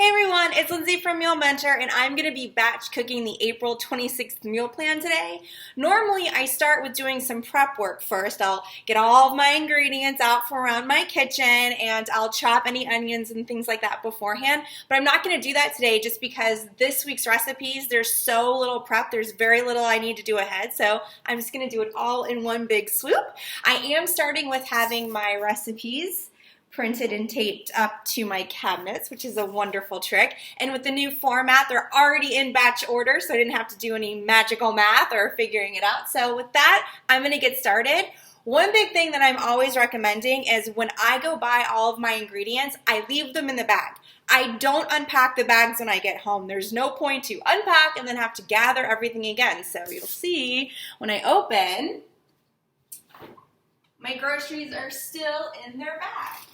Hey everyone, it's Lindsay from Meal Mentor, and I'm going to be batch cooking the April 26th meal plan today. Normally, I start with doing some prep work first. I'll get all of my ingredients out from around my kitchen, and I'll chop any onions and things like that beforehand. But I'm not going to do that today just because this week's recipes, there's so little prep. There's very little I need to do ahead, so I'm just going to do it all in one big swoop. I am starting with having my recipes printed and taped up to my cabinets, which is a wonderful trick. And with the new format, they're already in batch order, so I didn't have to do any magical math or figuring it out. So with that, I'm gonna get started. One big thing that I'm always recommending is when I go buy all of my ingredients, I leave them in the bag. I don't unpack the bags when I get home. There's no point to unpack and then have to gather everything again. So you'll see when I open, my groceries are still in their bag.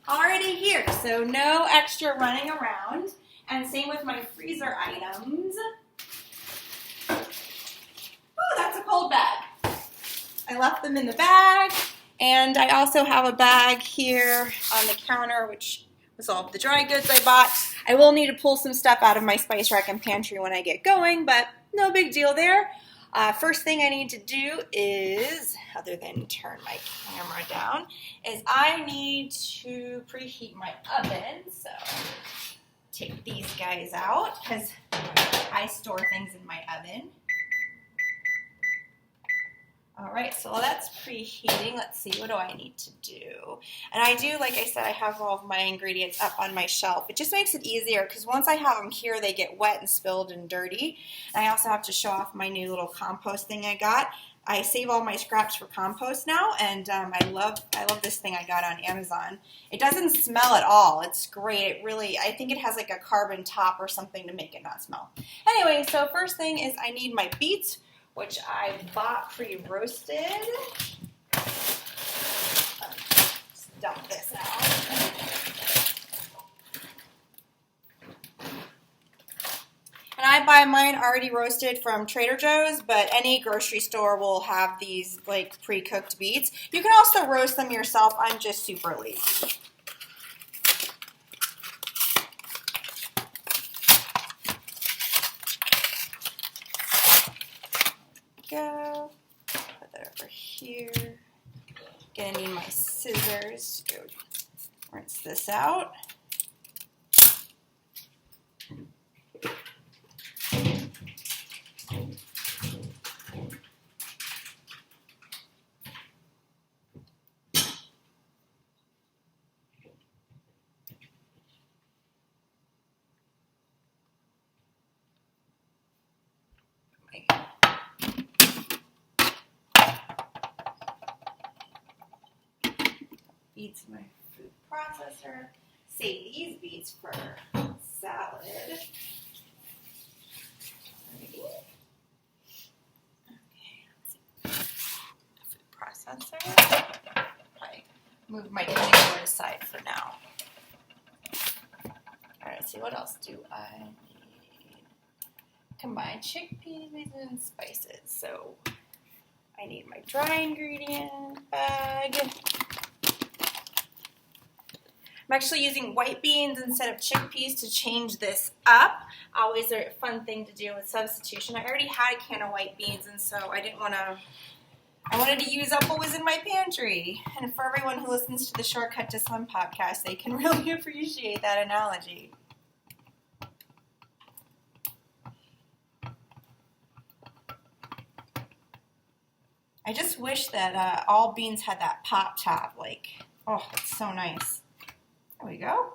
Already here, so no extra running around. And same with my freezer items. Oh, that's a cold bag. I left them in the bag, and I also have a bag here on the counter, which was all of the dry goods I bought. I will need to pull some stuff out of my spice rack and pantry when I get going, but no big deal there. First thing I need to do is, other than turn my camera down, is I need to preheat my oven. So take these guys out because I store things in my oven. All right, so while that's preheating, let's see, what do I need to do? And I do, like I said, I have all of my ingredients up on my shelf. It just makes it easier because once I have them here, they get wet and spilled and dirty. And I also have to show off my new little compost thing I got. I save all my scraps for compost now, and I love this thing I got on Amazon. It doesn't smell at all. It's great. It really, I think it has like a carbon top or something to make it not smell. Anyway, so first thing is I need my beets, which I bought pre-roasted. Let's dump this out. And I buy mine already roasted from Trader Joe's, but any grocery store will have these like pre-cooked beets. You can also roast them yourself. I'm just super lazy. Go. Put that over here. Gonna need my scissors to go rinse this out. Beets in my food processor. Save these beets for salad. Alrighty. Okay, let's see. Food processor. Probably move my cutting board aside for now. Alright, let's see, what else do I need? Combine chickpeas and spices. So I need my dry ingredient bag. I'm actually using white beans instead of chickpeas to change this up. Always a fun thing to do with substitution. I already had a can of white beans, and so I wanted to use up what was in my pantry. And for everyone who listens to the Shortcut to Slim podcast, they can really appreciate that analogy. I just wish that all beans had that pop top. Like, oh, it's so nice. There we go.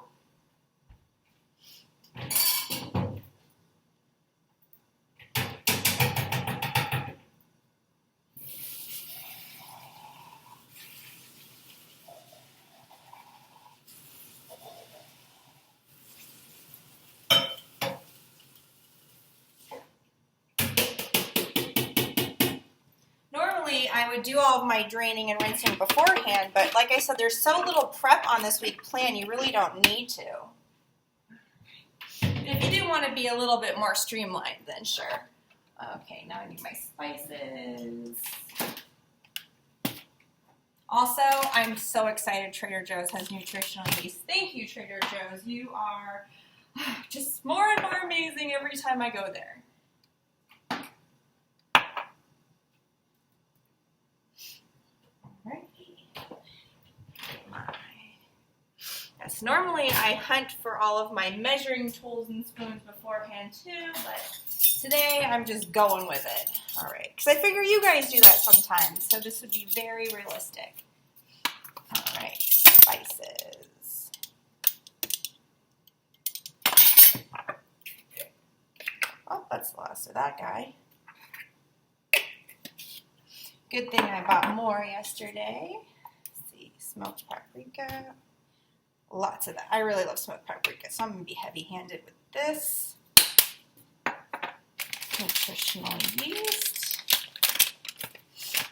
I would do all of my draining and rinsing beforehand, but like I said, there's so little prep on this week plan, you really don't need to. If you do want to be a little bit more streamlined, then sure. Okay, now I need my spices. Also, I'm so excited Trader Joe's has nutritional yeast. Thank you, Trader Joe's. You are just more and more amazing every time I go there. Yes, normally I hunt for all of my measuring tools and spoons beforehand too, but today I'm just going with it. All right, because I figure you guys do that sometimes, so this would be very realistic. All right, spices. Oh, that's the last of that guy. Good thing I bought more yesterday. Let's see, smoked paprika. Lots of that. I really love smoked paprika, so I'm going to be heavy-handed with this. Nutritional yeast.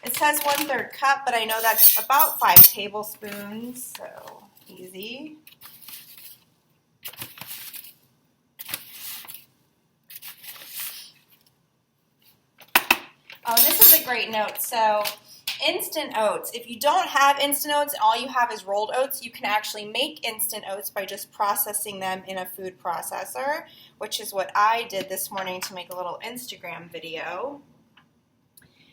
It says 1/3 cup, but I know that's about 5 tablespoons, so easy. Oh, and this is a great note. So instant oats. If you don't have instant oats and all you have is rolled oats, you can actually make instant oats by just processing them in a food processor, which is what I did this morning to make a little Instagram video.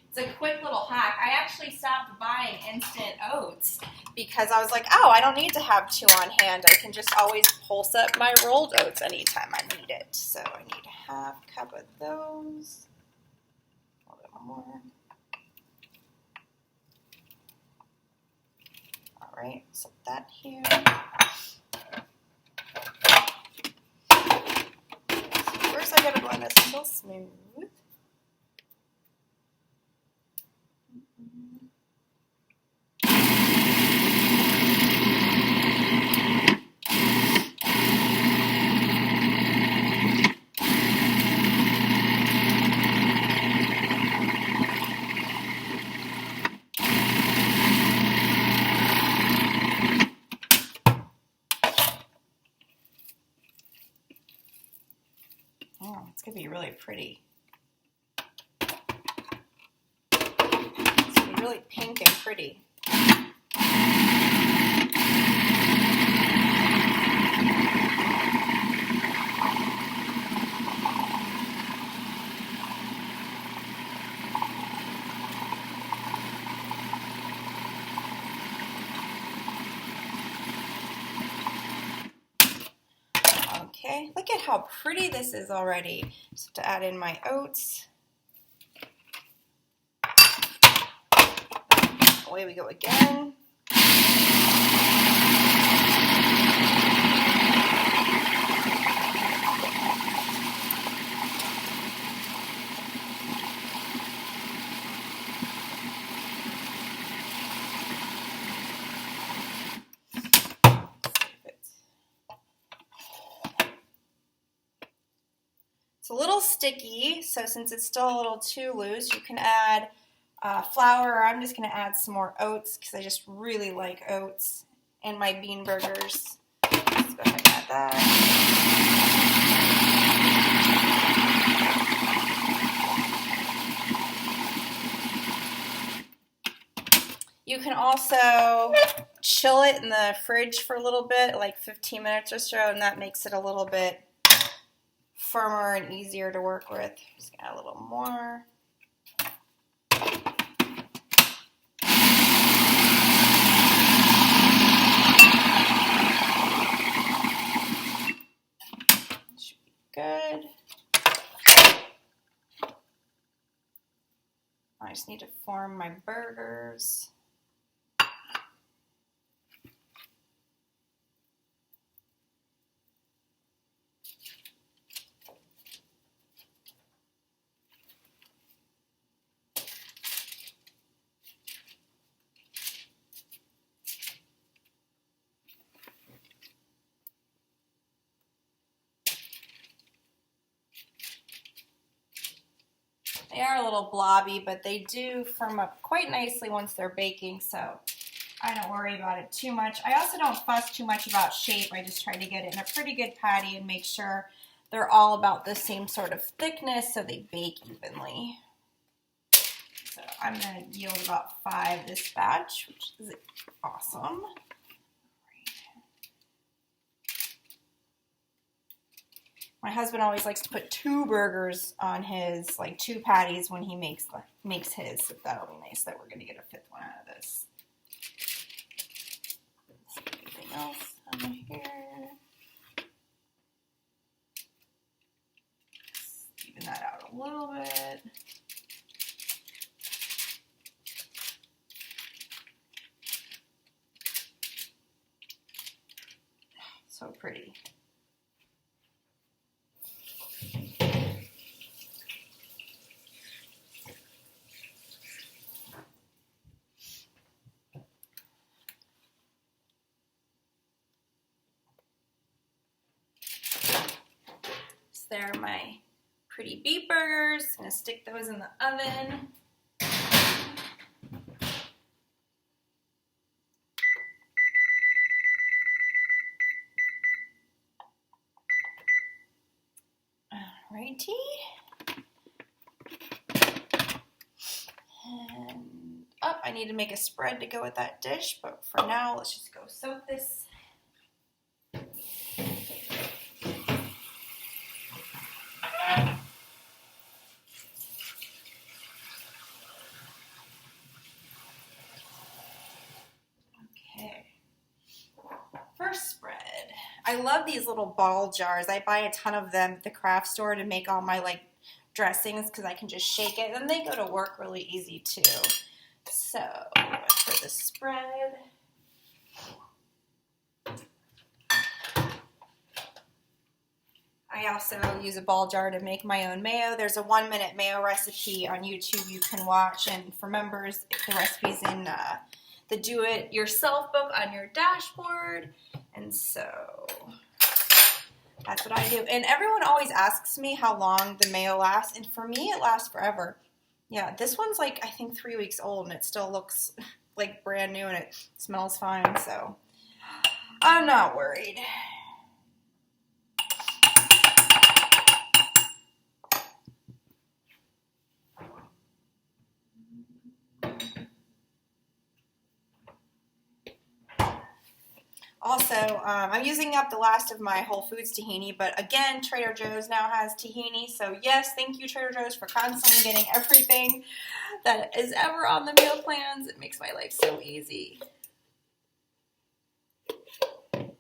It's a quick little hack. I actually stopped buying instant oats because I was like, oh, I don't need to have 2 on hand. I can just always pulse up my rolled oats anytime I need it. So I need a 1/2 cup of those. A little bit more. All right, set that here. So first I gotta blend this real smooth. Oh, it's going to be really pretty. It's going to be really pink and pretty. Okay, look at how pretty this is already. Just have to add in my oats. Away we go again. It's a little sticky, so since it's still a little too loose, you can add flour, or I'm just going to add some more oats because I just really like oats, and my bean burgers. Let's go ahead and add that. You can also chill it in the fridge for a little bit, like 15 minutes or so, and that makes it a little bit firmer and easier to work with. Just gonna add a little more. Should be good. I just need to form my burgers. They are a little blobby, but they do firm up quite nicely once they're baking, so I don't worry about it too much. I also don't fuss too much about shape. I just try to get it in a pretty good patty and make sure they're all about the same sort of thickness so they bake evenly. So I'm going to yield about 5 this batch, which is awesome. My husband always likes to put 2 burgers on his, like 2 patties when he makes his. So that'll be nice that we're going to get a 5th one out of this. Anything else on here? Even that out a little bit. So pretty. So there are my pretty beef burgers. I'm gonna stick those in the oven. Alrighty. And I need to make a spread to go with that dish, but for now, let's just go soak this. Okay. First spread. I love these little ball jars. I buy a ton of them at the craft store to make all my like dressings because I can just shake it and they go to work really easy too. So for the spread, I also use a ball jar to make my own mayo. There's a 1-minute mayo recipe on YouTube you can watch, and for members, the recipe's in the do-it-yourself book on your dashboard. And so that's what I do. And everyone always asks me how long the mayo lasts, and for me, it lasts forever. Yeah, this one's like, I think 3 weeks old, and it still looks like brand new, and it smells fine, so I'm not worried. Also, I'm using up the last of my Whole Foods tahini, but again, Trader Joe's now has tahini, so yes, thank you, Trader Joe's, for constantly getting everything that is ever on the meal plans. It makes my life so easy. And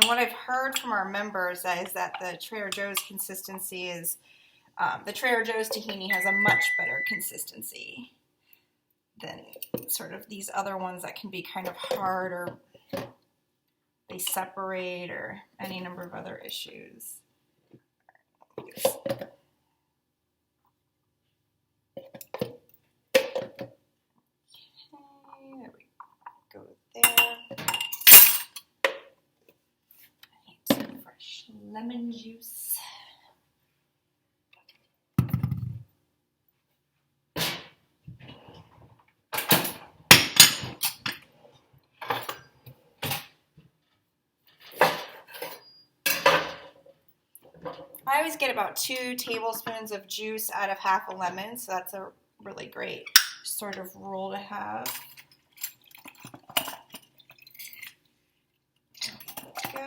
what I've heard from our members is that the Trader Joe's consistency is, the Trader Joe's tahini has a much better consistency than sort of these other ones that can be kind of hard or they separate or any number of other issues. Okay, there we go there. I need some fresh lemon juice. I always get about 2 tablespoons of juice out of half a lemon, so that's a really great sort of rule to have. There we go.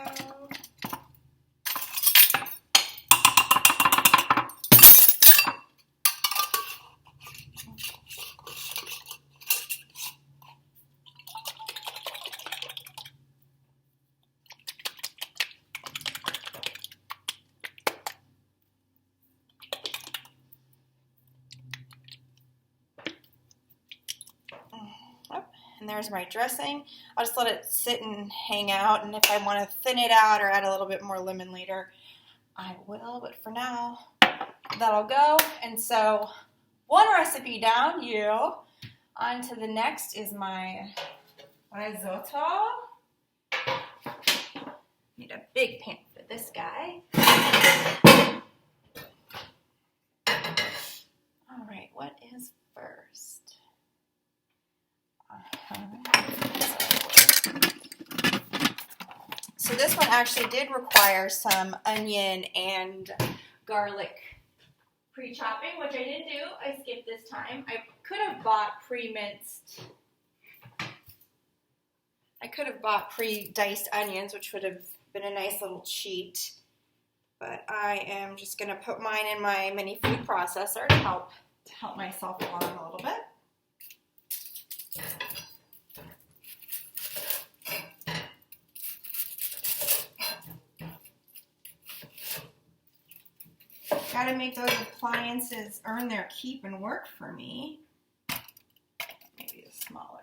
And there's my dressing. I'll just let it sit and hang out, and if I want to thin it out or add a little bit more lemon later, I will, but for now, that'll go. And so, one recipe down, on to the next is my risotto. Need a big pan for this guy. All right, what is first? So this one actually did require some onion and garlic pre-chopping, which I didn't do. I skipped this time. I could have bought pre-minced. I could have bought pre-diced onions, which would have been a nice little cheat. But I am just going to put mine in my mini food processor to help myself along a little bit. Gotta make those appliances earn their keep and work for me. Maybe a smaller.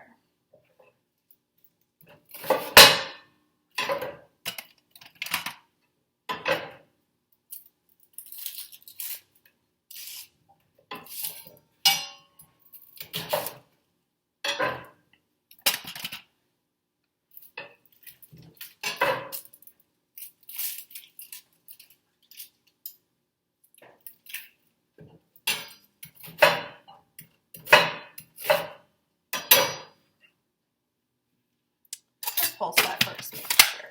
Pulse that first, make sure.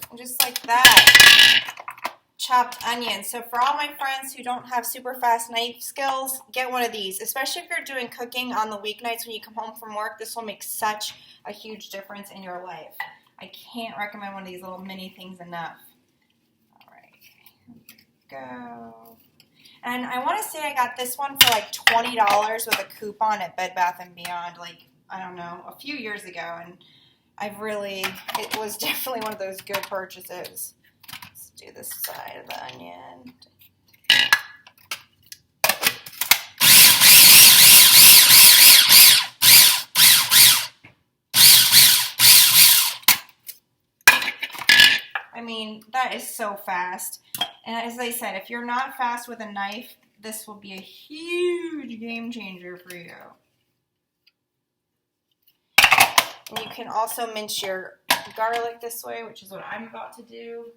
And just like that. Chopped onions. So for all my friends who don't have super fast knife skills, get one of these. Especially if you're doing cooking on the weeknights when you come home from work, this will make such a huge difference in your life. I can't recommend one of these little mini things enough. All right, here we go. And I want to say I got this one for like $20 with a coupon at Bed Bath & Beyond, like, I don't know, a few years ago. And it was definitely one of those good purchases. Do this side of the onion. I mean, that is so fast. And as I said, if you're not fast with a knife, this will be a huge game changer for you. And you can also mince your garlic this way, which is what I'm about to do.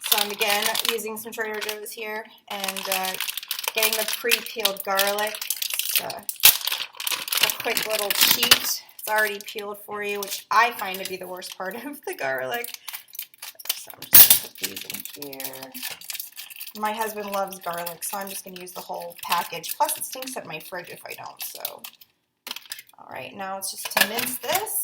So I'm again using some Trader Joe's here and getting the pre-peeled garlic. It's a quick little cheat. It's already peeled for you, which I find to be the worst part of the garlic. So I'm just going to put these in here. My husband loves garlic, so I'm just going to use the whole package. Plus it stinks at my fridge if I don't, so. All right, now it's just to mince this.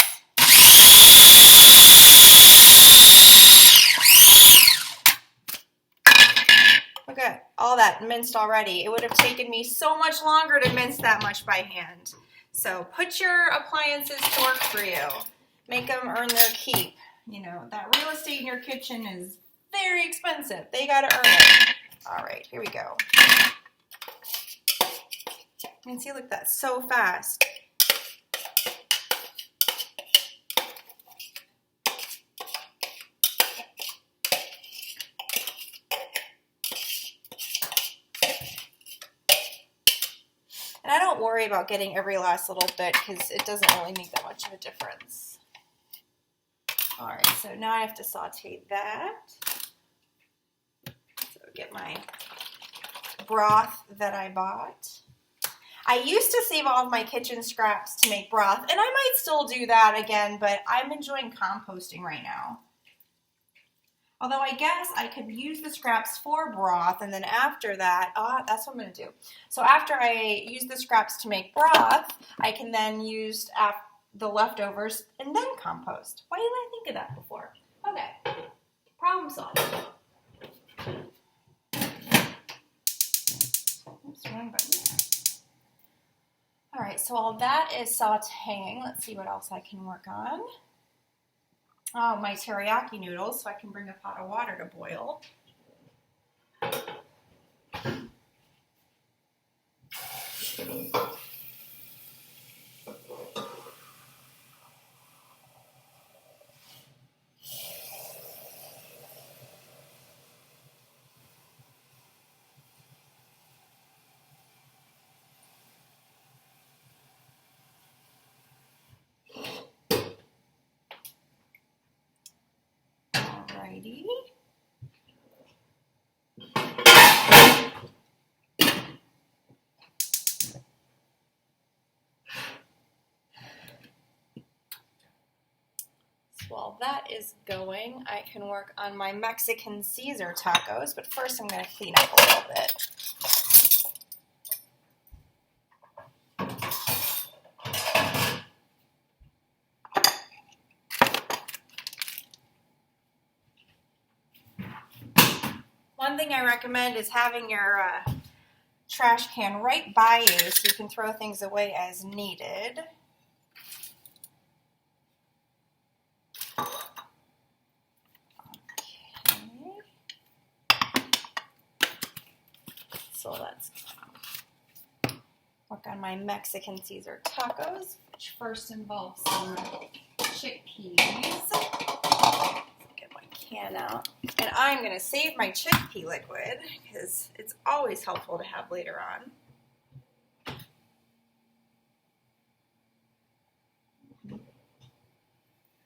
Okay, all that minced already. It would have taken me so much longer to mince that much by hand. So put your appliances to work for you. Make them earn their keep. You know, that real estate in your kitchen is very expensive. They gotta earn it. All right, here we go. You can see, look, that's so fast. And I don't worry about getting every last little bit because it doesn't really make that much of a difference. All right, so now I have to saute that. So get my broth that I bought. I used to save all of my kitchen scraps to make broth, and I might still do that again, but I'm enjoying composting right now. Although I guess I could use the scraps for broth, and then after that, that's what I'm going to do. So after I use the scraps to make broth, I can then use the leftovers and then compost. Why didn't I think of that before? Okay, problem solved. Oops, wrong button. All right, so all that is sauteing. Let's see what else I can work on. Oh, my teriyaki noodles, so I can bring a pot of water to boil. Alrighty. While that is going, I can work on my Mexican Caesar tacos, but first I'm going to clean up a little bit. One thing I recommend is having your trash can right by you so you can throw things away as needed. So let's work on my Mexican Caesar tacos, which first involves some chickpeas. Get my can out. And I'm going to save my chickpea liquid because it's always helpful to have later on.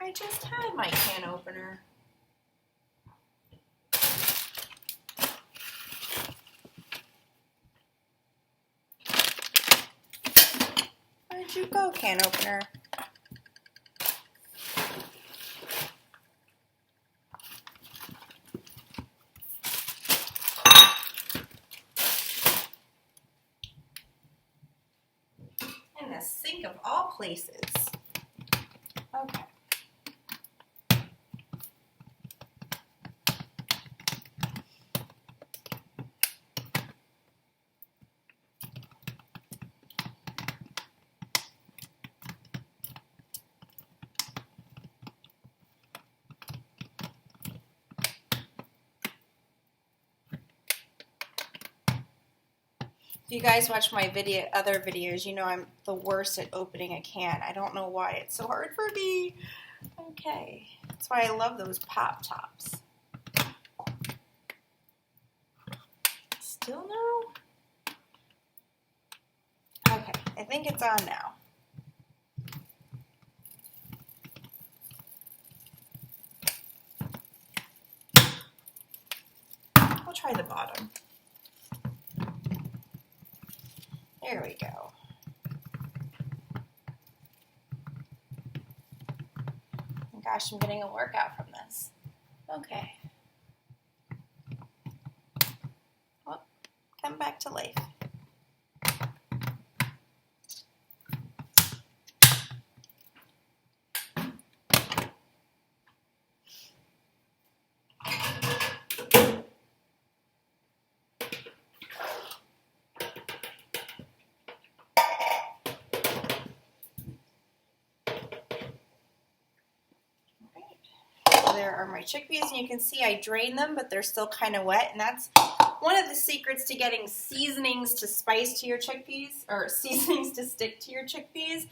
I just had my can opener. Where'd you go, can opener? In the sink of all places. Okay. If you guys watch my other videos, you know I'm the worst at opening a can. I don't know why it's so hard for me. Okay, that's why I love those pop tops. Still no? Okay, I think it's on now. I'll try the bottom. There we go. Gosh, I'm getting a workout from this. Okay. Well, come back to life. There are my chickpeas, and you can see I drained them, but they're still kind of wet, and that's one of the secrets to getting seasonings to spice to your chickpeas, or seasonings to stick to your chickpeas.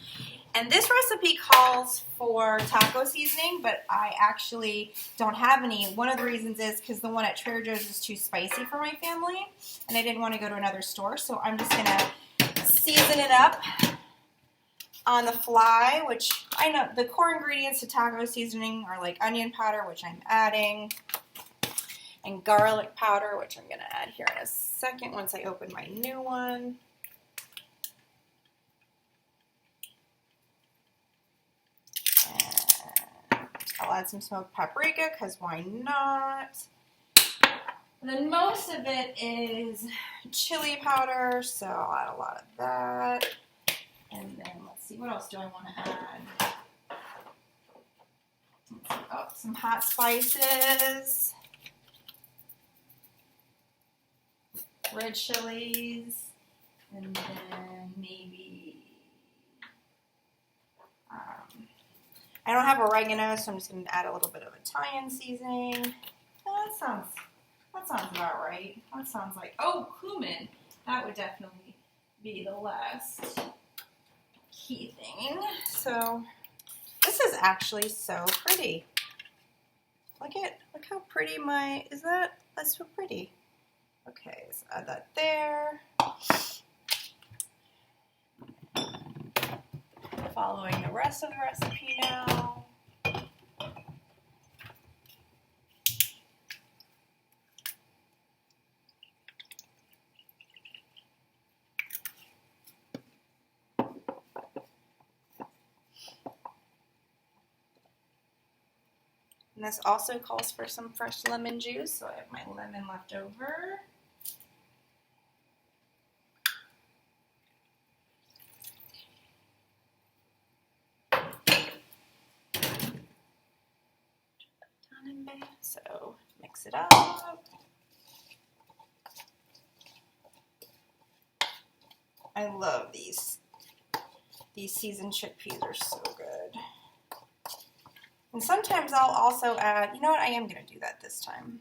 And this recipe calls for taco seasoning, but I actually don't have any. One of the reasons is because the one at Trader Joe's is too spicy for my family, and I didn't want to go to another store, so I'm just going to season it up on the fly, which I know the core ingredients to taco seasoning are like onion powder, which I'm adding, and garlic powder, which I'm going to add here in a second once I open my new one. And I'll add some smoked paprika, because why not? And then most of it is chili powder, so I'll add a lot of that. And then let's see, what else do I want to add? Oh, some hot spices, red chilies, and then maybe, I don't have oregano, so I'm just going to add a little bit of Italian seasoning. Oh, that sounds about right. That sounds like, oh, cumin. That would definitely be the last key thing. So this is actually so pretty. Look how pretty that's so pretty. Okay, so add that there. Following the rest of the recipe now. And this also calls for some fresh lemon juice, so I have my lemon left over. So mix it up. I love these. These seasoned chickpeas are so good. And sometimes I'll also add, you know what, I am going to do that this time.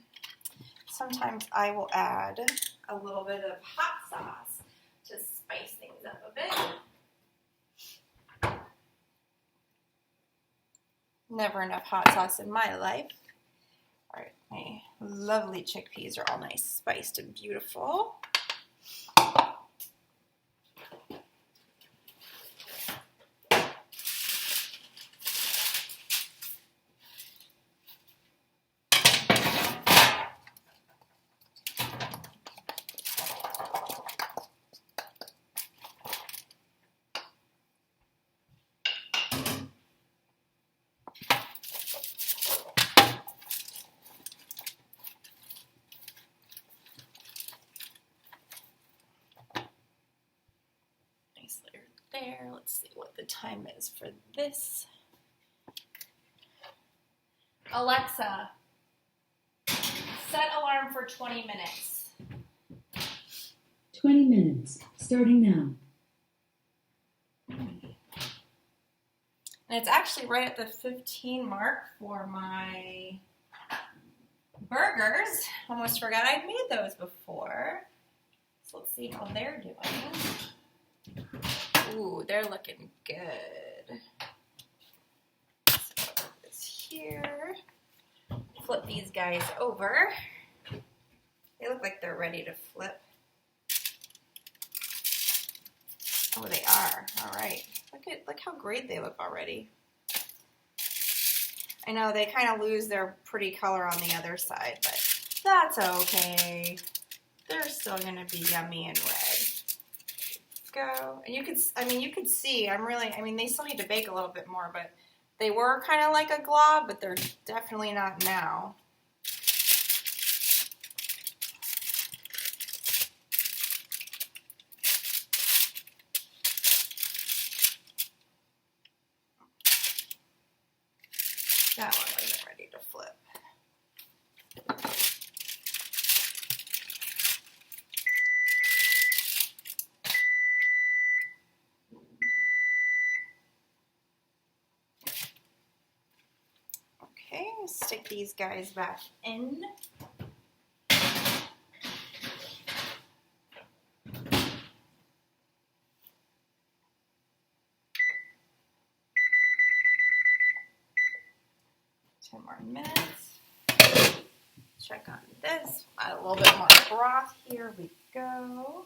Sometimes I will add a little bit of hot sauce to spice things up a bit. Never enough hot sauce in my life. All right, my lovely chickpeas are all nice, spiced, and beautiful. Layer there. Let's see what the time is for this. Alexa, set alarm for 20 minutes. 20 minutes, starting now. And it's actually right at the 15 mark for my burgers. Almost forgot I'd made those before. So let's see how they're doing. Ooh, they're looking good. So put this here. Flip these guys over. They look like they're ready to flip. Oh, they are. All right. Look how great they look already. I know they kind of lose their pretty color on the other side, but that's okay. They're still gonna be yummy and red. Go. And you could see, they still need to bake a little bit more, but they were kind of like a glob, but they're definitely not now. That one wasn't ready to flip. Okay, stick these guys back in. More minutes. Check on this. Add a little bit more broth. Here we go.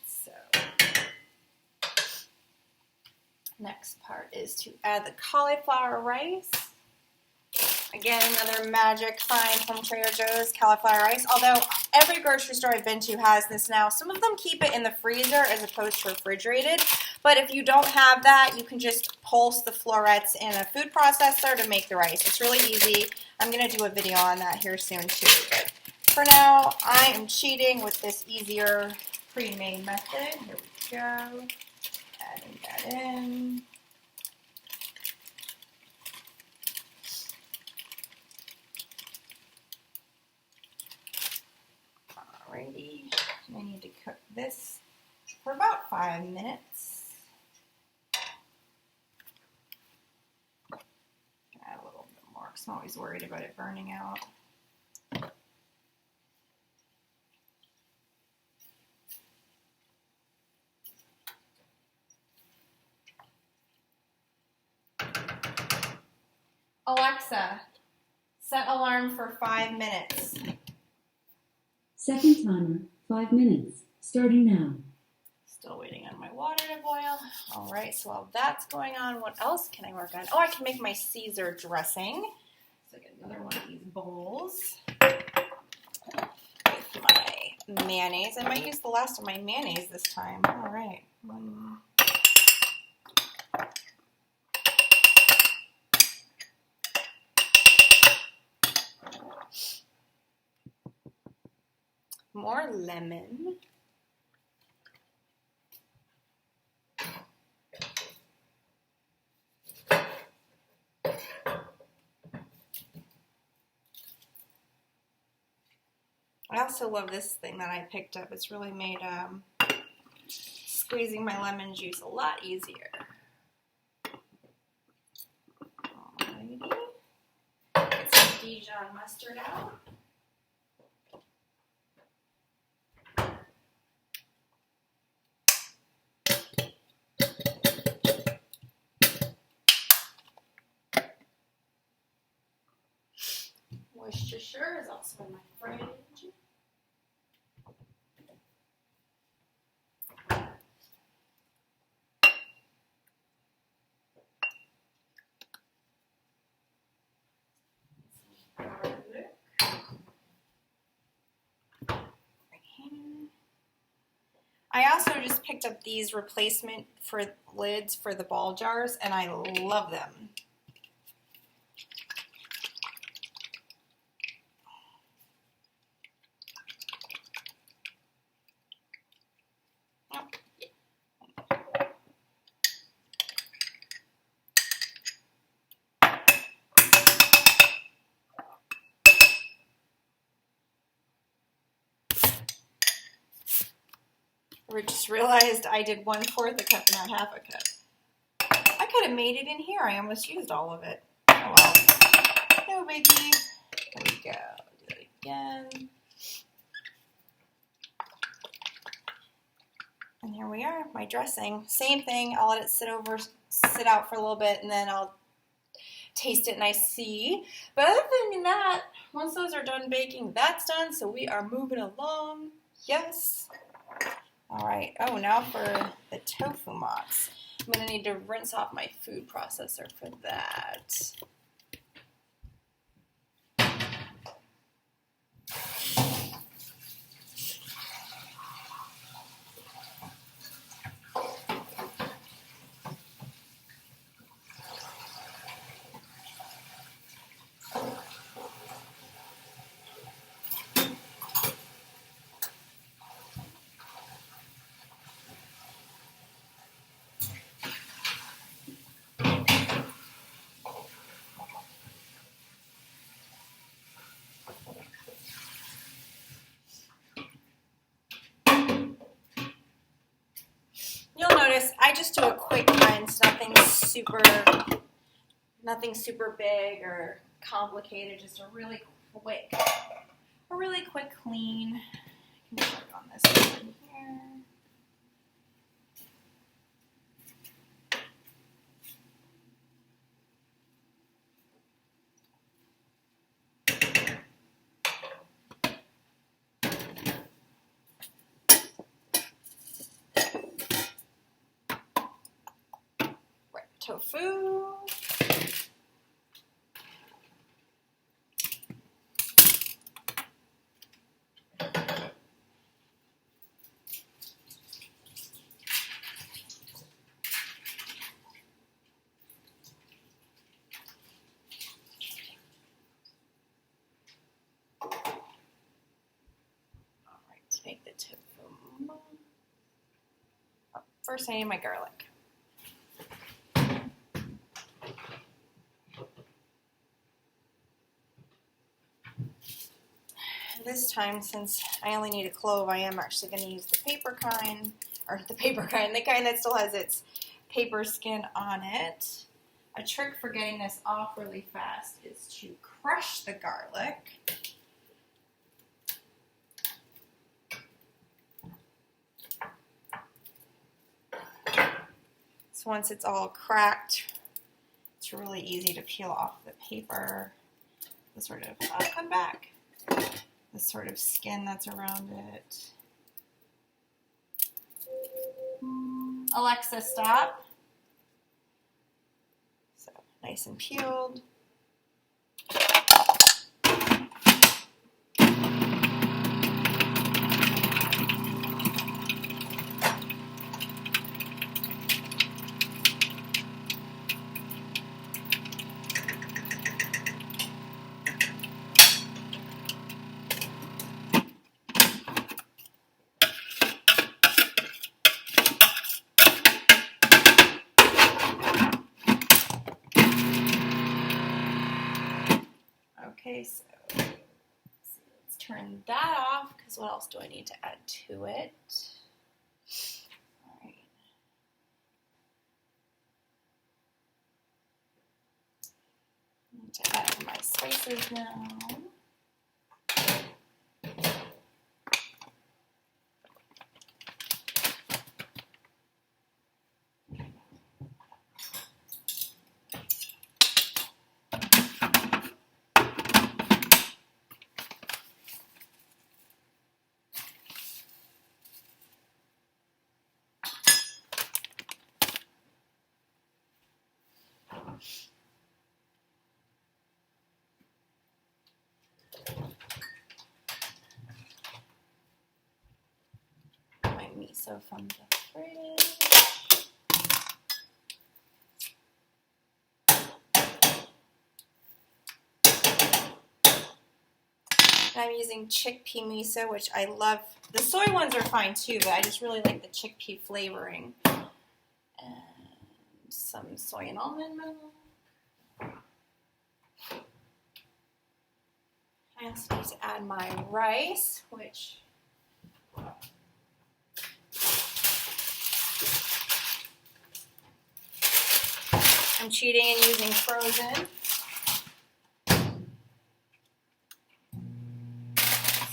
So, next part is to add the cauliflower rice. Again, another magic find from Trader Joe's, cauliflower rice. Although every grocery store I've been to has this now. Some of them keep it in the freezer as opposed to refrigerated. But if you don't have that, you can just pulse the florets in a food processor to make the rice. It's really easy. I'm going to do a video on that here soon too. But for now, I am cheating with this easier pre-made method. Here we go. Adding that in. Alrighty, I need to cook this for about 5 minutes. Add a little bit more because I'm always worried about it burning out. Alexa, set alarm for 5 minutes. Second timer, 5 minutes, starting now. Still waiting on my water to boil. All right, so while that's going on, what else can I work on? Oh, I can make my Caesar dressing. So I get another one of these bowls with my mayonnaise. I might use the last of my mayonnaise this time. All right. More lemon. I also love this thing that I picked up. It's really made squeezing my lemon juice a lot easier. Alrighty. Get some Dijon mustard out. Worcestershire is also in my fridge. I also just picked up these replacement for lids for the ball jars, and I love them. I just realized I did 1/4 a cup, not half a cup. I could have made it in here. I almost used all of it. Oh well. No biggie. There we go. Do it again. And here we are, my dressing. Same thing. I'll let it sit out for a little bit, and then I'll taste it and I see. But other than that, once those are done baking, that's done. So we are moving along. Yes. All right. Oh, now for the tofu mozz. I'm going to need to rinse off my food processor for that. You'll notice I just do a quick rinse, nothing super big or complicated, just a really quick clean. I can work on this one here. Tofu. All right, to make the tofu. Oh, first I need my garlic. This time, since I only need a clove, I am actually going to use the the kind that still has its paper skin on it. A trick for getting this off really fast is to crush the garlic. So once it's all cracked, it's really easy to peel off the paper. The sort of, I'll come back. The sort of skin that's around it. Alexa, stop. So nice and peeled. Okay, so let's turn that off, because what else do I need to add to it? All right. I need to add my spices now. My miso from the fridge. And I'm using chickpea miso, which I love. The soy ones are fine too, but I just really like the chickpea flavoring. And some soy and almond milk. I also need to add my rice, which I'm cheating and using frozen.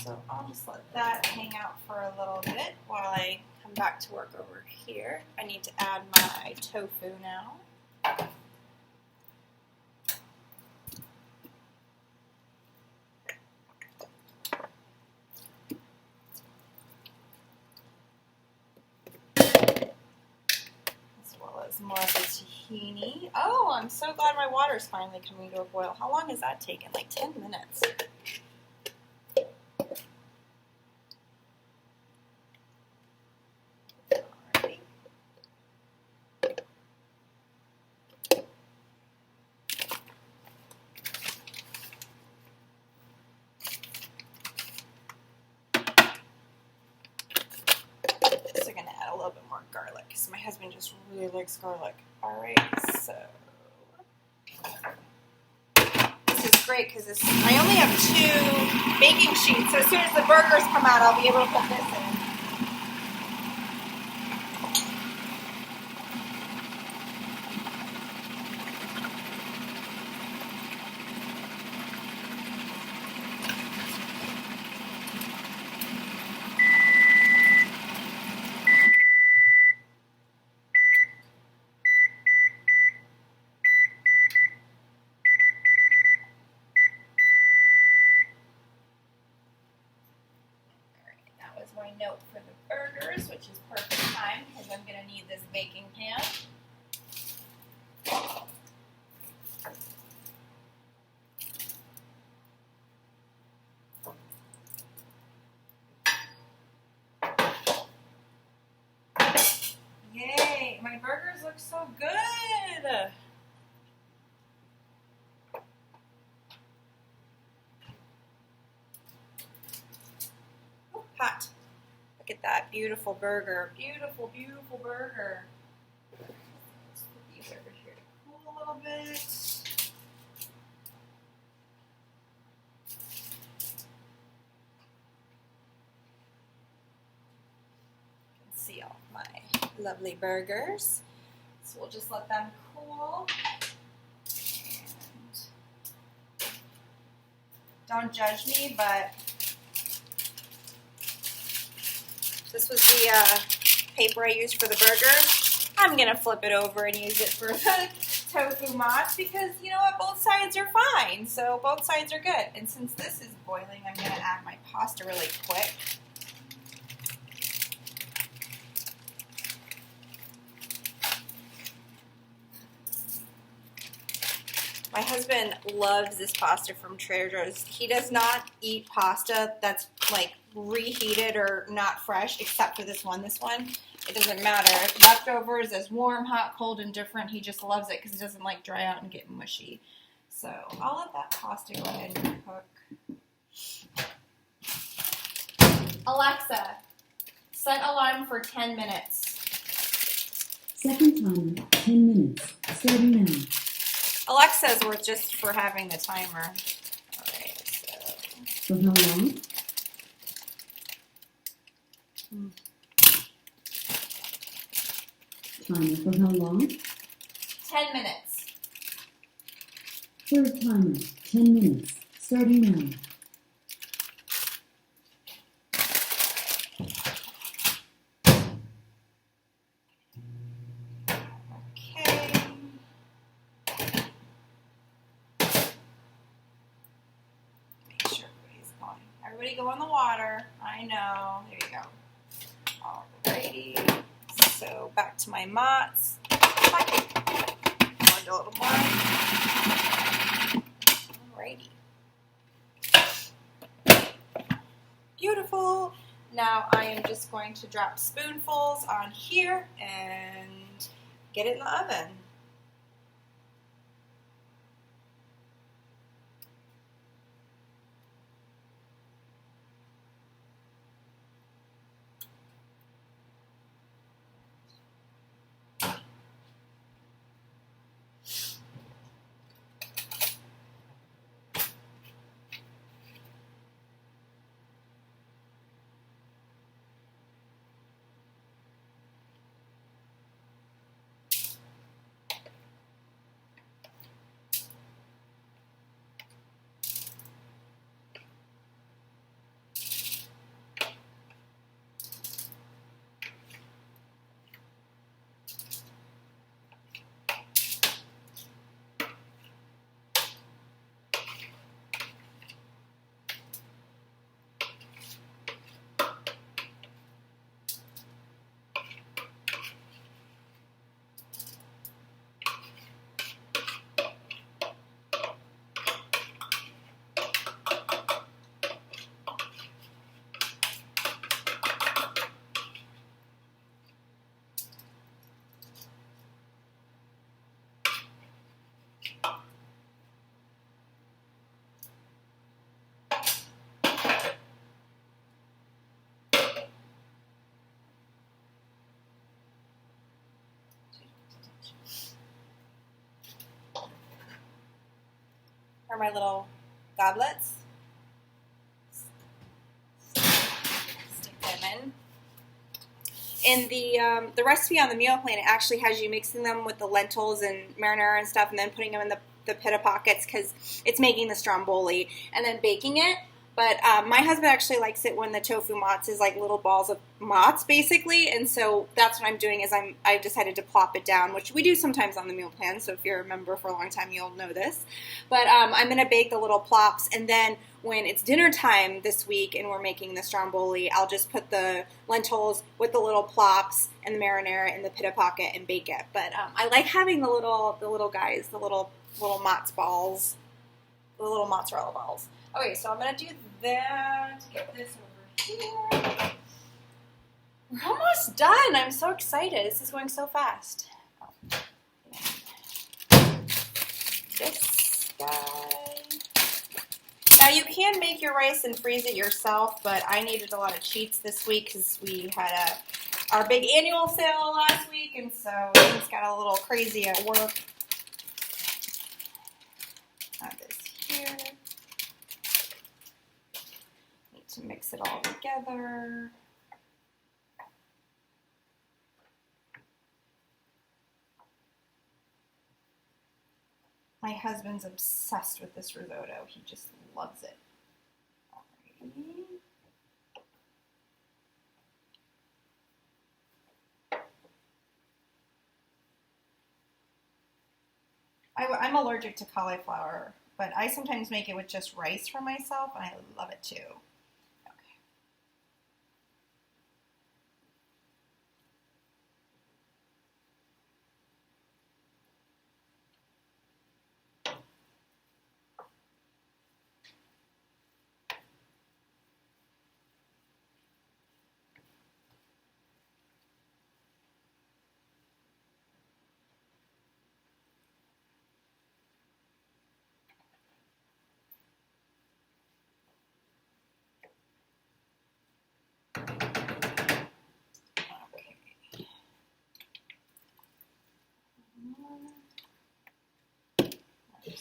So I'll just let that hang out for a little bit while I come back to work over here. I need to add my tofu now. More of the tahini. Oh, I'm so glad my water's finally coming to a boil. How long has that taken? Like 10 minutes. Alrighty. So I'm going to add a little bit more garlic because my husband just really likes garlic. Alright, so this is great because I only have 2 baking sheets, so as soon as the burgers come out, I'll be able to put this in. My note for the burgers, which is perfect time because I'm going to need this baking pan. Yay! My burgers look so good! Oh, hot. Look at that beautiful burger. Beautiful, beautiful burger. Let's put these over here to cool a little bit. You can see all my lovely burgers. So we'll just let them cool. And don't judge me, but this was the paper I used for the burger. I'm going to flip it over and use it for the tofu mozz because, you know what, both sides are fine. So both sides are good. And since this is boiling, I'm going to add my pasta really quick. My husband loves this pasta from Trader Joe's. He does not eat pasta that's like reheated or not fresh, except for this one. This one, it doesn't matter. Leftovers, as warm, hot, cold, indifferent. He just loves it because it doesn't like dry out and get mushy. So I'll let that pasta go ahead and cook. Alexa, set alarm for 10 minutes. Second timer, 10 minutes. Starting now. Alexa's worth just for having the timer. All right. For how long? Timer for how long? 10 minutes. Third timer, 10 minutes. Starting now. Okay. Make sure everybody's going. Everybody go in the water. I know. There you go. Alrighty. So back to my mozz. A little more. Alrighty. Beautiful. Now I am just going to drop spoonfuls on here and get it in the oven. Are my little goblets. Stick them in. In the recipe on the meal plan, it actually has you mixing them with the lentils and marinara and stuff, and then putting them in the pita pockets because it's making the stromboli, and then baking it. But my husband actually likes it when the tofu mozz is like little balls of mozz, basically. And so that's what I'm doing is I've decided to plop it down, which we do sometimes on the meal plan. So if you're a member for a long time, you'll know this. But I'm going to bake the little plops. And then when it's dinner time this week and we're making the stromboli, I'll just put the lentils with the little plops and the marinara in the pita pocket and bake it. But I like having the little guys, the little mozz balls, the little mozzarella balls. Okay, so I'm going to do that. Get this over here. We're almost done. I'm so excited. This is going so fast. This guy. Now, you can make your rice and freeze it yourself, but I needed a lot of cheats this week because we had our big annual sale last week, and so things got a little crazy at work. Add this here. To mix it all together. My husband's obsessed with this risotto. He just loves it. Alrighty. I'm allergic to cauliflower, but I sometimes make it with just rice for myself, and I love it too.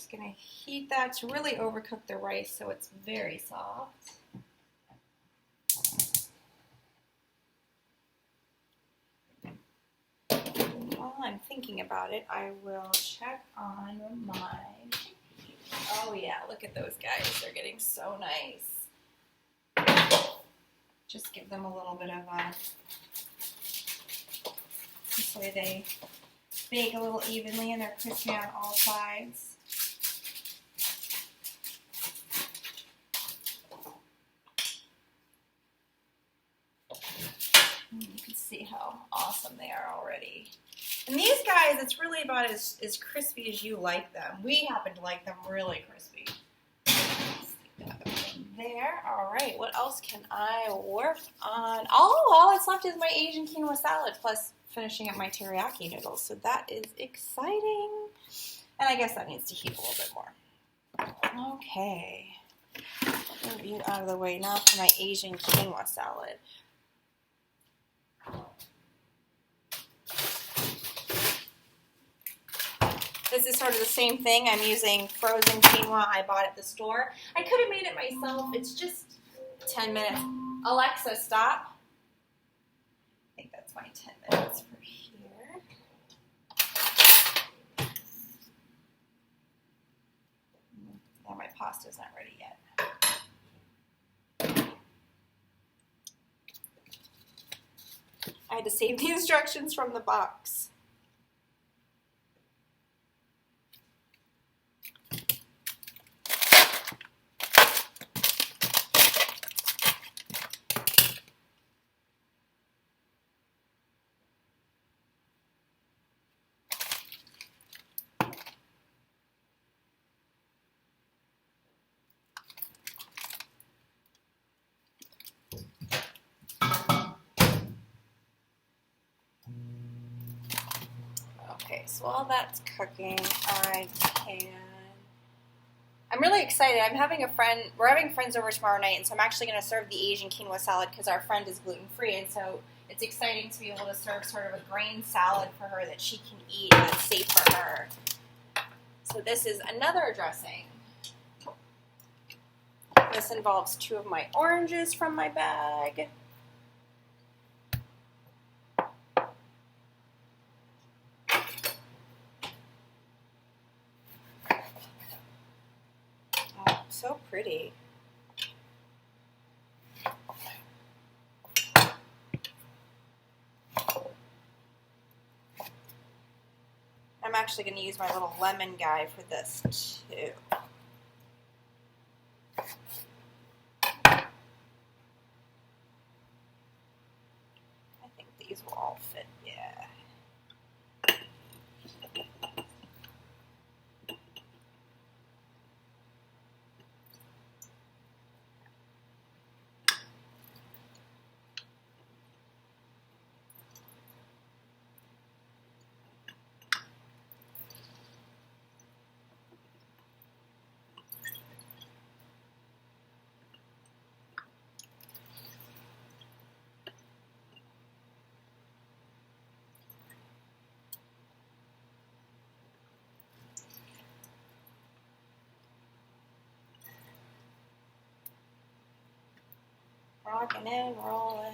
Just gonna heat that to really overcook the rice so it's very soft. While I'm thinking about it, I will check on my, oh yeah, look at those guys. They're getting so nice. Just give them a little bit of a, this way they bake a little evenly and they're crispy on all sides. You can see how awesome they are already. And these guys, it's really about as crispy as you like them. We happen to like them really crispy. Stick that in there. All right, what else can I work on? Oh, all that's left is my Asian quinoa salad, plus finishing up my teriyaki noodles. So that is exciting. And I guess that needs to heat a little bit more. Okay. Move you out of the way now for my Asian quinoa salad. This is sort of the same thing. I'm using frozen quinoa I bought at the store. I could have made it myself. It's just 10 minutes. Alexa, stop. I think that's my 10 minutes for here. Yeah, my pasta's not ready yet. I had to save the instructions from the box. Okay, so while that's cooking, I'm really excited. We're having friends over tomorrow night, and so I'm actually going to serve the Asian quinoa salad because our friend is gluten-free, and so it's exciting to be able to serve sort of a grain salad for her that she can eat and that's safe for her. So this is another dressing. This involves 2 of my oranges from my bag. So pretty. I'm actually going to use my little lemon guy for this too. I think these will all fit, yeah. Rocking and rolling.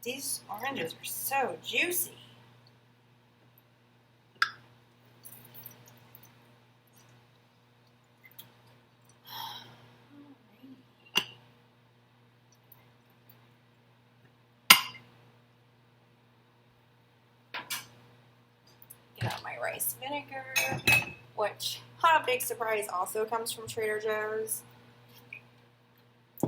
These oranges are so juicy. Get out my rice vinegar, which, big surprise, also comes from Trader Joe's.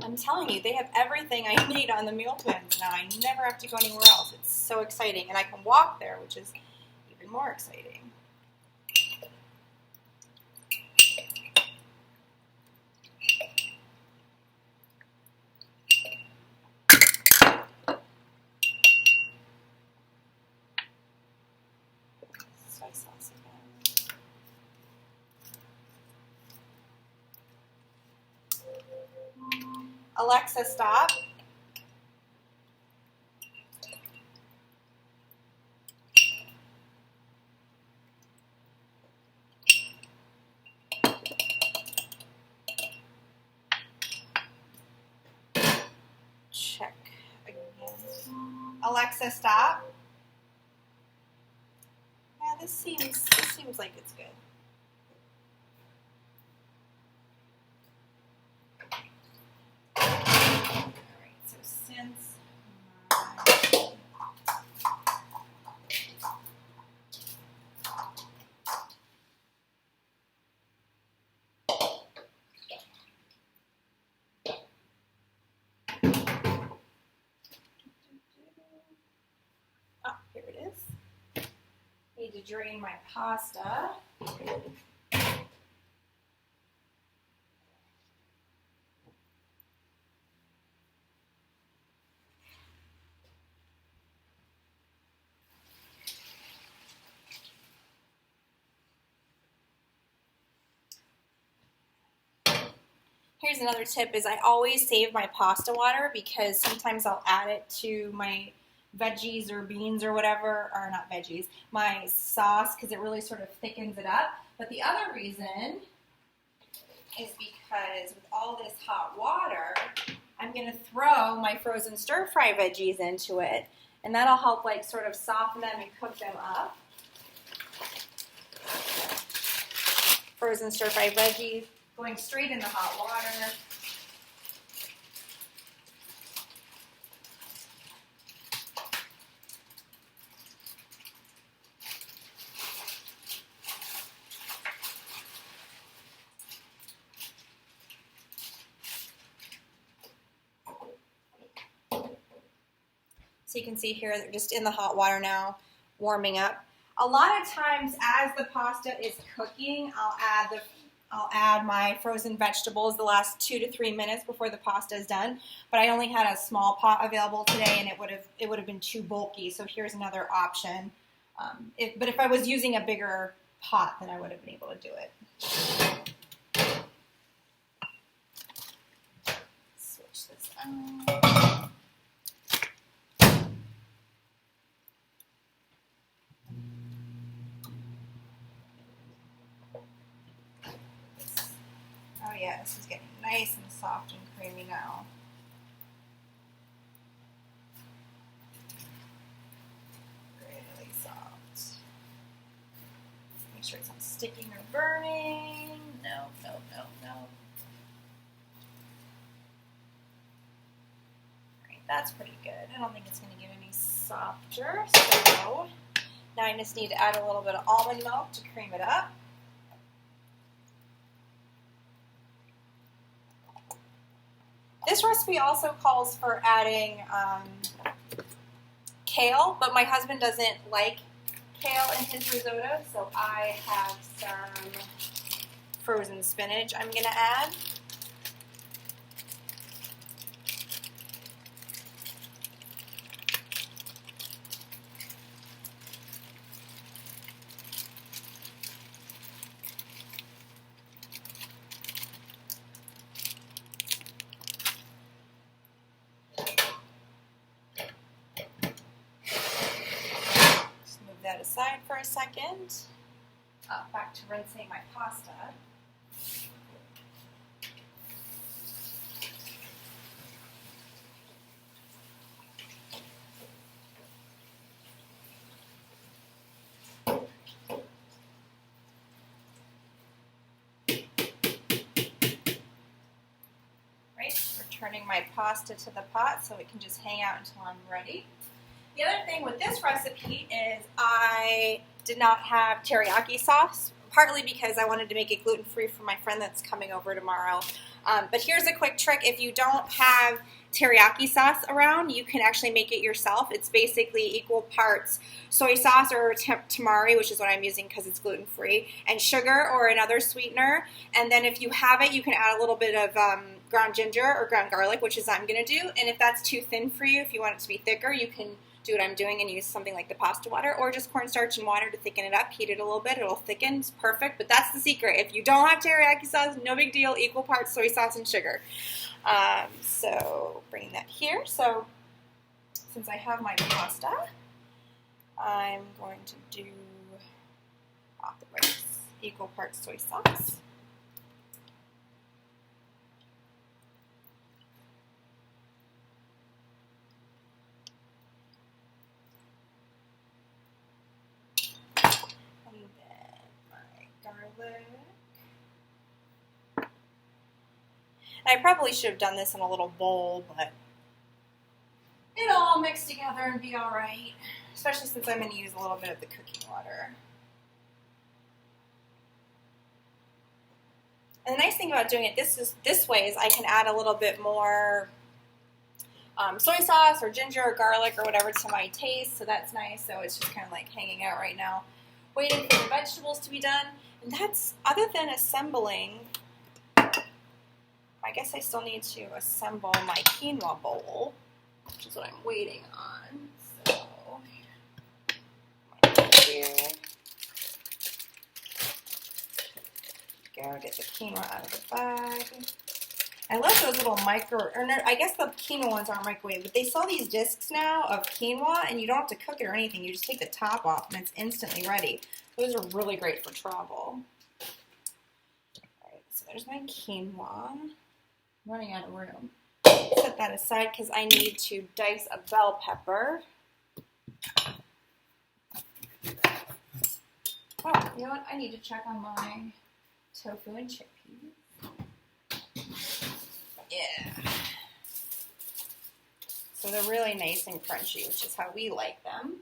I'm telling you, they have everything I need on the meal plans now. I never have to go anywhere else. It's so exciting. And I can walk there, which is even more exciting. Soy sauce again. Alexa, stop. Check again. Alexa, stop. Yeah, this seems like it's good. All right, so since here it is. Need to drain my pasta. Here's another tip is I always save my pasta water because sometimes I'll add it to my veggies or beans or whatever, or not veggies, my sauce because it really sort of thickens it up. But the other reason is because with all this hot water, I'm going to throw my frozen stir-fry veggies into it, and that'll help like sort of soften them and cook them up. Frozen stir-fry veggies going straight in the hot water. So you can see here they're just in the hot water now, warming up. A lot of times as the pasta is cooking, I'll add my frozen vegetables the last 2 to 3 minutes before the pasta is done. But I only had a small pot available today, and it would have been too bulky. So here's another option. But if I was using a bigger pot, then I would have been able to do it. Switch this out. Oh yeah, this is getting nice and soft and creamy now. Really soft. Make sure it's not sticking or burning. No, no, no, no. Alright, that's pretty good. I don't think it's going to get any softer. So now I just need to add a little bit of almond milk to cream it up. This recipe also calls for adding kale, but my husband doesn't like kale in his risotto, so I have some frozen spinach I'm going to add. That aside for a second. Back to rinsing my pasta. Right, returning my pasta to the pot so it can just hang out until I'm ready. The other thing with this recipe is I did not have teriyaki sauce, partly because I wanted to make it gluten-free for my friend that's coming over tomorrow. But here's a quick trick. If you don't have teriyaki sauce around, you can actually make it yourself. It's basically equal parts soy sauce or tamari, which is what I'm using because it's gluten-free, and sugar or another sweetener. And then if you have it, you can add a little bit of ground ginger or ground garlic, which is what I'm going to do. And if that's too thin for you, if you want it to be thicker, you can do what I'm doing and use something like the pasta water, or just cornstarch and water to thicken it up. Heat it a little bit, it'll thicken. It's perfect, but that's the secret. If you don't have teriyaki sauce, no big deal. Equal parts soy sauce and sugar. So bringing that here. So since I have my pasta, I'm going to do off the rice, equal parts soy sauce. And then my garlic. And I probably should have done this in a little bowl, but it'll all mix together and be all right, especially since I'm going to use a little bit of the cooking water. And the nice thing about doing it this way is I can add a little bit more soy sauce or ginger or garlic or whatever to my taste, so that's nice. So it's just kind of like hanging out right now, waiting for the vegetables to be done. And that's, other than assembling, I guess I still need to assemble my quinoa bowl, which is what I'm waiting on. So, here. Go get the quinoa out of the bag. I love those little I guess the quinoa ones aren't microwave, but they sell these discs now of quinoa, and you don't have to cook it or anything. You just take the top off, and it's instantly ready. Those are really great for travel. All right, so there's my quinoa. I'm running out of room. Set that aside because I need to dice a bell pepper. Oh, you know what? I need to check on my tofu and chickpeas. Yeah. So they're really nice and crunchy, which is how we like them.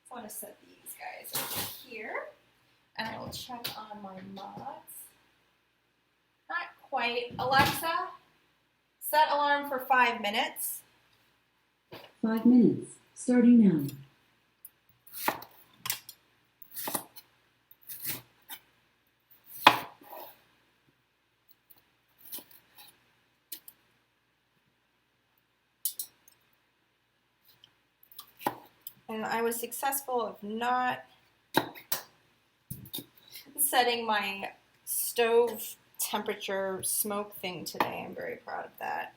So I want to set these guys over here. And I will check on my mods. Not quite. Alexa, set alarm for 5 minutes. 5 minutes, starting now. And I was successful of not setting my stove temperature smoke thing today. I'm very proud of that.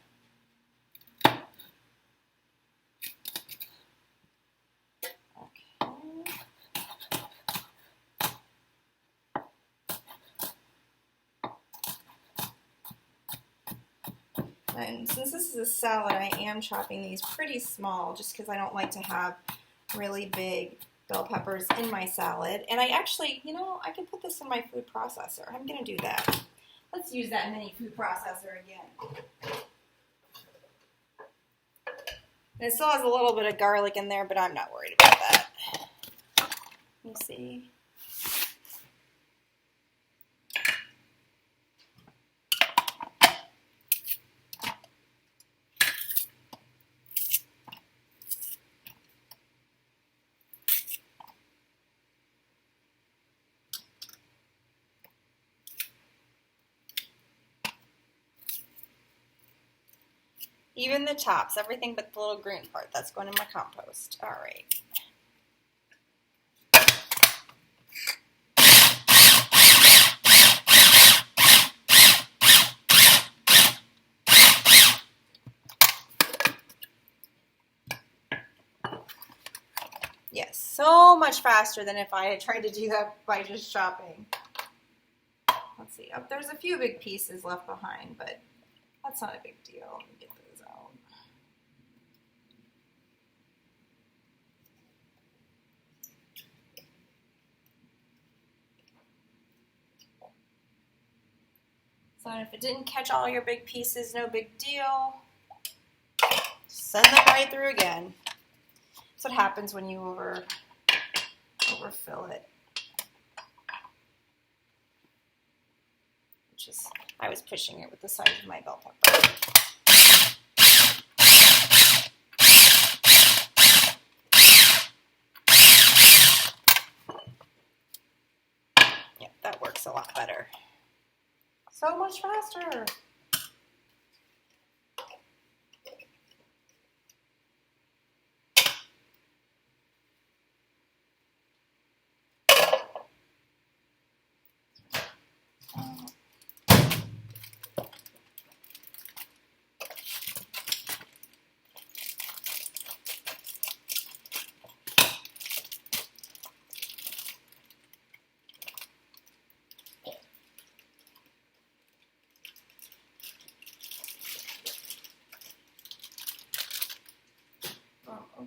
And since this is a salad, I am chopping these pretty small just because I don't like to have really big bell peppers in my salad. And I actually, you know, I can put this in my food processor. I'm going to do that. Let's use that mini food processor again. And it still has a little bit of garlic in there, but I'm not worried about that. Let me see. Even the tops, everything but the little green part, that's going in my compost. All right. Yes, so much faster than if I had tried to do that by just chopping. Let's see. Oh, there's a few big pieces left behind, but that's not a big deal. Let me get those out. So if it didn't catch all your big pieces, no big deal. Send them right through again. That's what happens when you overfill it. I was pushing it with the size of my bell pepper. Yeah, that works a lot better. So much faster.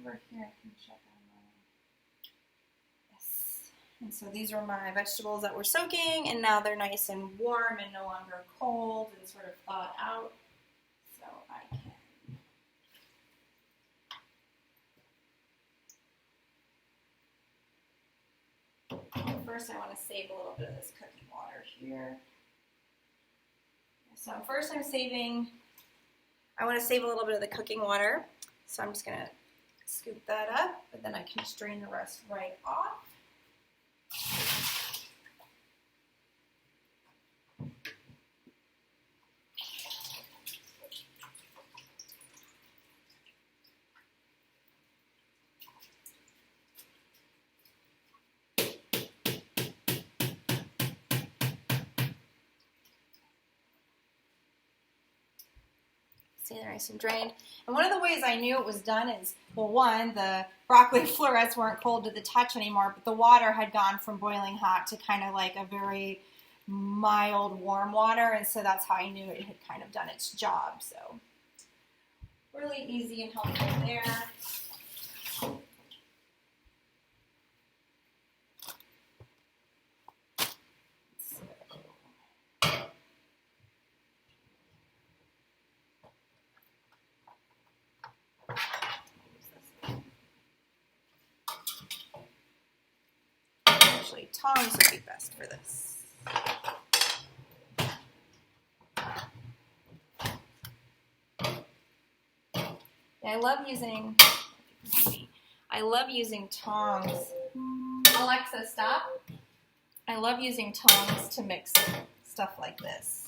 over here, I can check on my, yes. And so these are my vegetables that were soaking, and now they're nice and warm and no longer cold and sort of thawed out. So I can. First, I want to save a little bit of this cooking water here. So first I want to save a little bit of the cooking water. So I'm just going to scoop that up, but then I can just drain the rest right off. See, they're nice and drained. And one of the ways I knew it was done is, well, one, the broccoli florets weren't cold to the touch anymore, but the water had gone from boiling hot to kind of like a very mild warm water, and so that's how I knew it had kind of done its job. So really easy and helpful there. Actually, tongs would be best for this. I love using tongs. Alexa, stop. I love using tongs to mix stuff like this.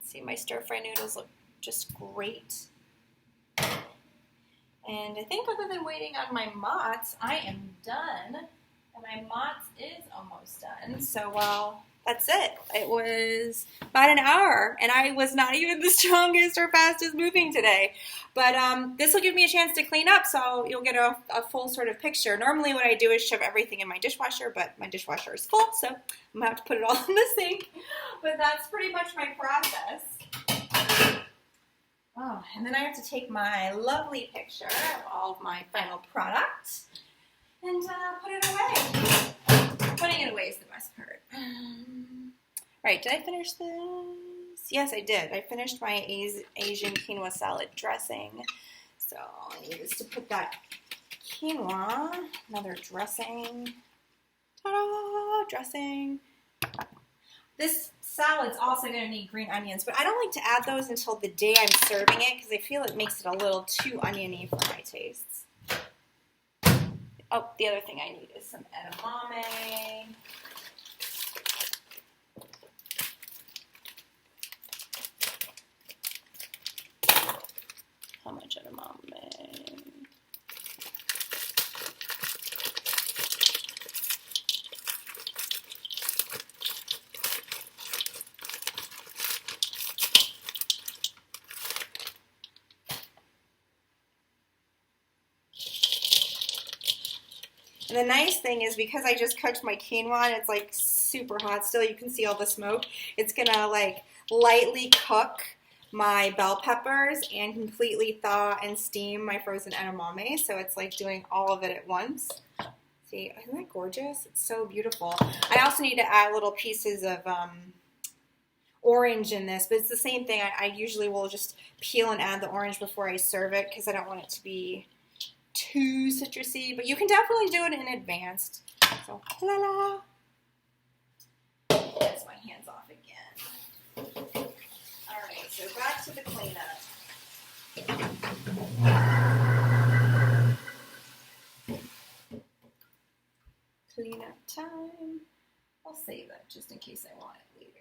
See, my stir-fry noodles look just great. And I think other than waiting on my mozz, I am done. And my mozz is almost done. So, well, that's it. It was about an hour, and I was not even the strongest or fastest moving today. But this will give me a chance to clean up, so you'll get a full sort of picture. Normally what I do is shove everything in my dishwasher, but my dishwasher is full, so I'm going to have to put it all in the sink. But that's pretty much my process. Oh, and then I have to take my lovely picture of all of my final product and put it away. Putting it away is the best part. Right, did I finish this? Yes, I did. I finished my Asian quinoa salad dressing. So I need this to put that quinoa, another dressing. Ta-da! Dressing. This salad's also going to need green onions, but I don't like to add those until the day I'm serving it because I feel it makes it a little too oniony for my tastes. Oh, the other thing I need is some edamame. How much edamame? And the nice thing is because I just cooked my quinoa and it's like super hot still, you can see all the smoke. It's gonna like lightly cook my bell peppers and completely thaw and steam my frozen edamame. So it's like doing all of it at once. See, isn't that gorgeous? It's so beautiful. I also need to add little pieces of orange in this, but it's the same thing. I usually will just peel and add the orange before I serve it because I don't want it to be too citrusy, but you can definitely do it in advance. So, la la. That's my hands off again. All right, so back to the cleanup. Cleanup time. I'll save that just in case I want it later.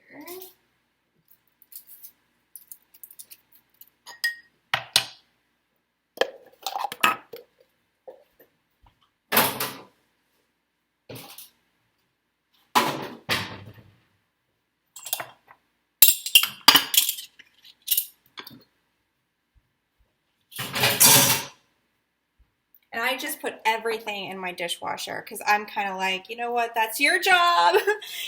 And I just put everything in my dishwasher because I'm kind of like, you know what, that's your job.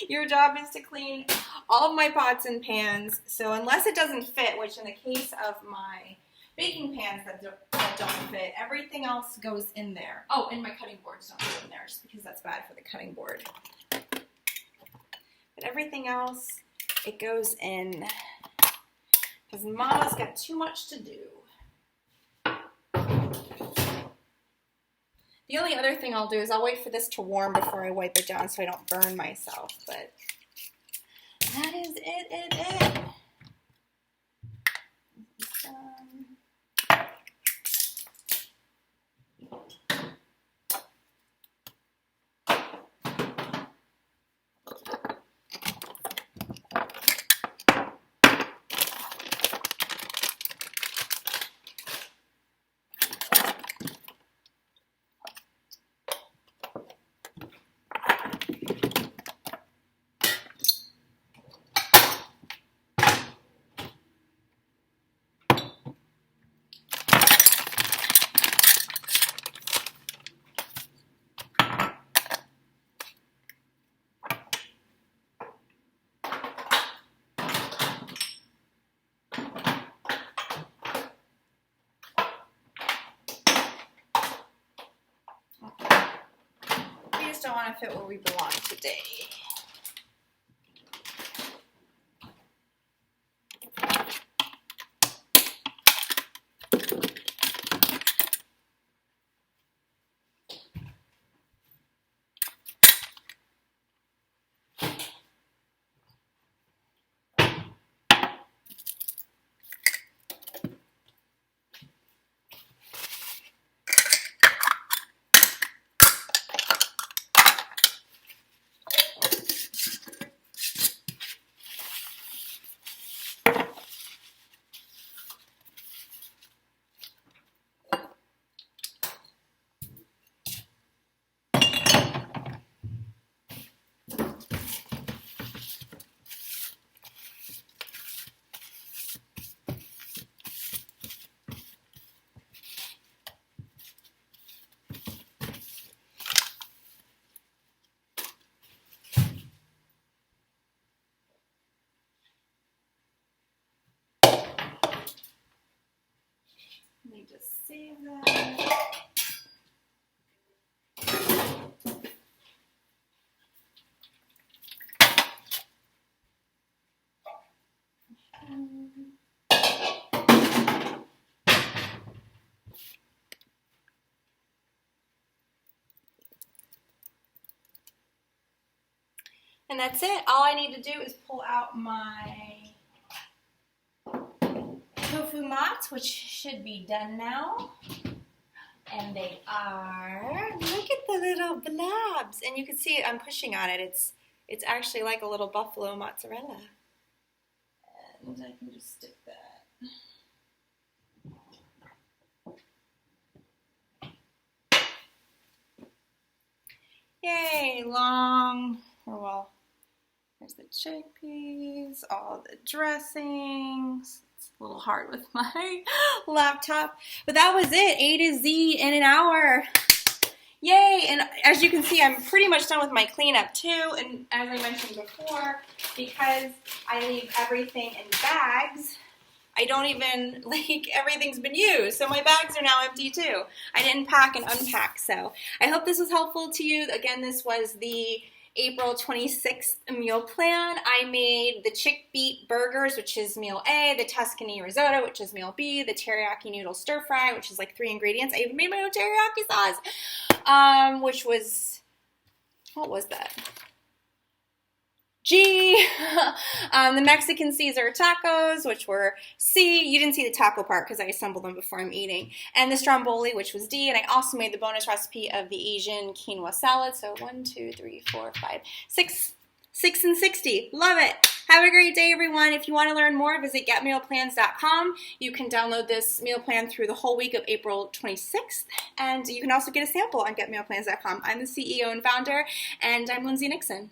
Your job is to clean all of my pots and pans. So unless it doesn't fit, which in the case of my baking pans that don't fit, everything else goes in there. Oh, and my cutting boards don't go in there just because that's bad for the cutting board. But everything else, it goes in because Mama's got too much to do. The only other thing I'll do is I'll wait for this to warm before I wipe it down so I don't burn myself, but that is it. Don't want to fit where we belong today. Let me just save that. And that's it. All I need to do is pull out my tofu mozz, which should be done now. And they are, look at the little blobs. And you can see I'm pushing on it. It's actually like a little buffalo mozzarella. And I can just stick that. Yay, long, or well, there's the chickpeas, all the dressings. It's a little hard with my laptop. But that was it, A to Z in an hour. Yay! And as you can see, I'm pretty much done with my cleanup too. And as I mentioned before, because I leave everything in bags, I don't even, like, everything's been used. So my bags are now empty too. I didn't pack and unpack. So I hope this was helpful to you. Again, this was the April 26th meal plan. I made the Chick-Beet Burgers, which is meal A, the Tuscany Risotto, which is meal B, the Teriyaki Noodle Stir-Fry, which is like 3 ingredients. I even made my own teriyaki sauce, which was, what was that? G. The Mexican Caesar tacos, which were C. You didn't see the taco part because I assembled them before I'm eating. And the Stromboli, which was D. And I also made the bonus recipe of the Asian quinoa salad. So 1, 2, 3, 4, 5, 6. 6 and 60. Love it. Have a great day, everyone. If you want to learn more, visit getmealplans.com. You can download this meal plan through the whole week of April 26th. And you can also get a sample on getmealplans.com. I'm the CEO and founder, and I'm Lindsay Nixon.